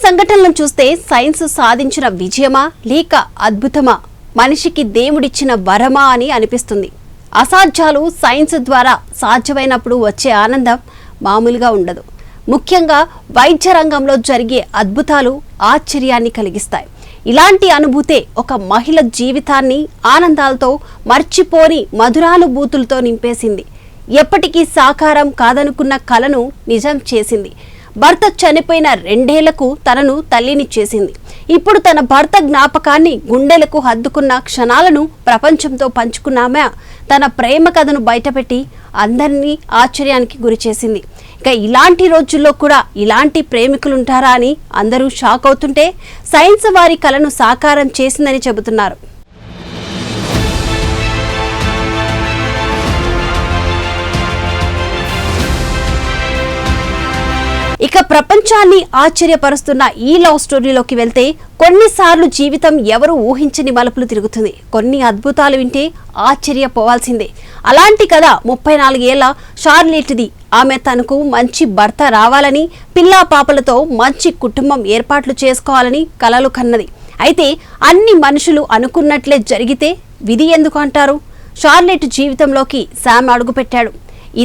సంఘటనలను చూస్తే సైన్స్ సాధించిన విజయమా లేక అద్భుతమా, మనిషికి దేవుడిచ్చిన వరమా అని అనిపిస్తుంది. అసాధ్యాలు సైన్స్ ద్వారా సాధ్యమైనప్పుడు వచ్చే ఆనందం మామూలుగా ఉండదు. ముఖ్యంగా వైద్య రంగంలో జరిగే అద్భుతాలు ఆశ్చర్యాన్ని కలిగిస్తాయి. ఇలాంటి అనుభూతే ఒక మహిళ జీవితాన్ని ఆనందాలతో మర్చిపోని మధురానుభూతులతో నింపేసింది. ఎప్పటికీ సాకారం కాదనుకున్న కలను నిజం చేసింది. భర్త చనిపోయిన 2 ఏళ్లకు తనను తల్లిని చేసింది. ఇప్పుడు తన భర్త జ్ఞాపకాన్ని గుండెలకు హద్దుకున్న క్షణాలను ప్రపంచంతో పంచుకున్నామే తన ప్రేమ కథను బయటపెట్టి అందరినీ ఆశ్చర్యానికి గురి చేసింది. ఇక ఇలాంటి రోజుల్లో కూడా ఇలాంటి ప్రేమికులుంటారా అని అందరూ షాక్ అవుతుంటే సైన్స్ వారి కలను సాకారం చేసిందని చెబుతున్నారు. ఇక ప్రపంచాన్ని ఆశ్చర్యపరుస్తున్న ఈ లవ్ స్టోరీలోకి వెళ్తే కొన్నిసార్లు జీవితం ఎవరు ఊహించని మలుపులు తిరుగుతుంది. కొన్ని అద్భుతాలు వింటే ఆశ్చర్యపోవాల్సిందే. అలాంటి కథ 34 ఏళ్ల షార్లెట్ది. ఆమె తనకు మంచి భర్త రావాలని, పిల్లా పాపలతో మంచి కుటుంబం ఏర్పాట్లు చేసుకోవాలని కలలు కన్నది. అయితే అన్ని మనుషులు అనుకున్నట్లే జరిగితే విధి ఎందుకు అంటారు? షార్లెట్ జీవితంలోకి శామ్ అడుగుపెట్టాడు.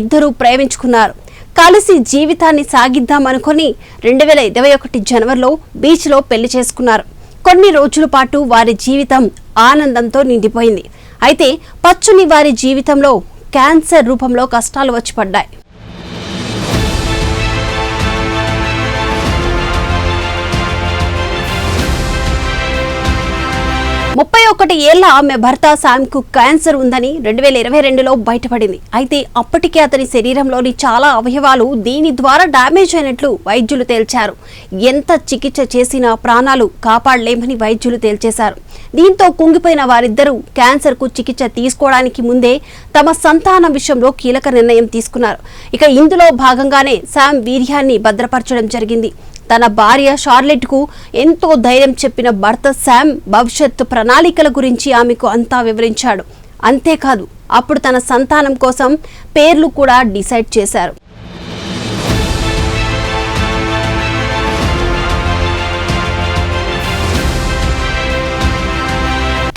ఇద్దరూ ప్రేమించుకున్నారు. కలిసి జీవితాన్ని సాగిద్దామనుకొని 2021 జనవరిలో బీచ్లో పెళ్లి చేసుకున్నారు. కొన్ని రోజుల పాటు వారి జీవితం ఆనందంతో నిండిపోయింది. అయితే పచ్చుని వారి జీవితంలో క్యాన్సర్ రూపంలో కష్టాలు వచ్చి పడ్డాయి. ముప్పై 31 ఏళ్ల ఆమె భర్త శామ్కు క్యాన్సర్ ఉందని 2022లో బయటపడింది. అయితే అప్పటికే అతని శరీరంలోని చాలా అవయవాలు దీని ద్వారా డ్యామేజ్ అయినట్లు వైద్యులు తేల్చారు. ఎంత చికిత్స చేసినా ప్రాణాలు కాపాడలేమని వైద్యులు తేల్చేశారు. దీంతో కుంగిపోయిన వారిద్దరూ క్యాన్సర్కు చికిత్స తీసుకోవడానికి ముందే తమ సంతానం విషయంలో కీలక నిర్ణయం తీసుకున్నారు. ఇక ఇందులో భాగంగానే శామ్ వీర్యాన్ని భద్రపరచడం జరిగింది. తన భార్య షార్లెట్కు ఎంతో ధైర్యం చెప్పిన భర్త శామ్ భవిష్యత్తు ప్రణాళికల గురించి ఆమెకు అంతా వివరించాడు. అంతేకాదు అప్పుడు తన సంతానం కోసం పేర్లు కూడా డిసైడ్ చేశారు.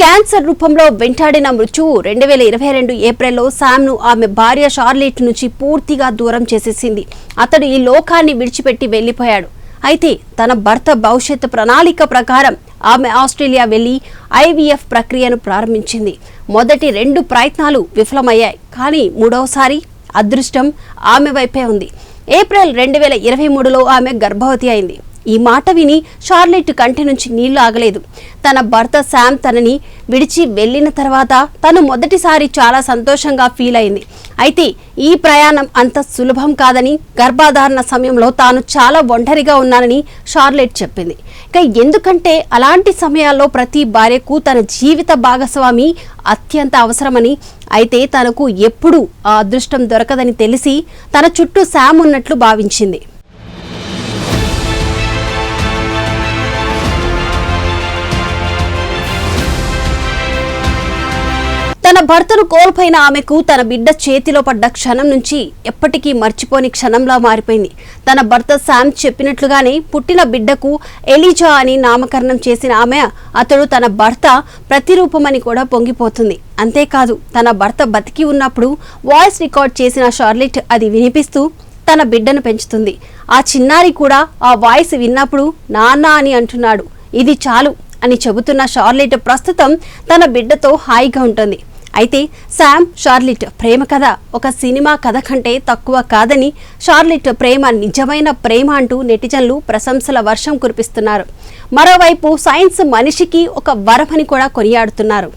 క్యాన్సర్ రూపంలో వెంటాడిన మృత్యువు 2022 ఏప్రిల్లో శామ్ను ఆమె భార్య షార్లెట్ నుంచి పూర్తిగా దూరం చేసేసింది. అతడు ఈ లోకాన్ని విడిచిపెట్టి వెళ్లిపోయాడు. అయితే తన భర్త భవిష్యత్తు ప్రణాళిక ప్రకారం ఆమె ఆస్ట్రేలియా వెళ్లి IVF ప్రక్రియను ప్రారంభించింది. మొదటి 2 ప్రయత్నాలు విఫలమయ్యాయి. కానీ 3వసారి అదృష్టం ఆమె వైపే ఉంది. ఏప్రిల్ 2023లో ఆమె గర్భవతి అయింది. ఈ మాట విని షార్లెట్ కంటి నుంచి నీళ్లు ఆగలేదు. తన భర్త శామ్ తనని విడిచి వెళ్లిన తర్వాత తను మొదటిసారి చాలా సంతోషంగా ఫీల్ అయింది. అయితే ఈ ప్రయాణం అంత సులభం కాదని, గర్భధారణ సమయంలో తాను చాలా ఒంటరిగా ఉన్నానని షార్లెట్ చెప్పింది. ఇక ఎందుకంటే అలాంటి సమయాల్లో ప్రతి భార్యకు తన జీవిత భాగస్వామి అత్యంత అవసరమని, అయితే తనకు ఎప్పుడూ ఆ అదృష్టం దొరకదని తెలిసి తన చుట్టూ శామ్ ఉన్నట్లు భావించింది. తన భర్తను కోల్పోయిన ఆమెకు తన బిడ్డ చేతిలో పడ్డ క్షణం నుంచి ఎప్పటికీ మర్చిపోని క్షణంలా మారిపోయింది. తన భర్త శామ్ చెప్పినట్లుగానే పుట్టిన బిడ్డకు ఎలిజా అని నామకరణం చేసిన ఆమె అతడు తన భర్త ప్రతిరూపమని కూడా పొంగిపోతుంది. అంతేకాదు తన భర్త బతికి ఉన్నప్పుడు వాయిస్ రికార్డ్ చేసిన షార్లెట్ అది వినిపిస్తూ తన బిడ్డను పెంచుతుంది. ఆ చిన్నారి కూడా ఆ వాయిస్ విన్నప్పుడు నాన్న అని అంటున్నాడు. ఇది చాలు అని చెబుతున్న షార్లెట్ ప్రస్తుతం తన బిడ్డతో హాయిగా ఉంటుంది. అయితే శామ్ షార్లెట్ ప్రేమ కథ ఒక సినిమా కథ కంటే తక్కువ కాదని, షార్లెట్ ప్రేమ నిజమైన ప్రేమ అంటూ నెటిజన్లు ప్రశంసల వర్షం కురిపిస్తున్నారు. మరోవైపు సైన్స్ మనిషికి ఒక వరమని కూడా కొనియాడుతున్నారు.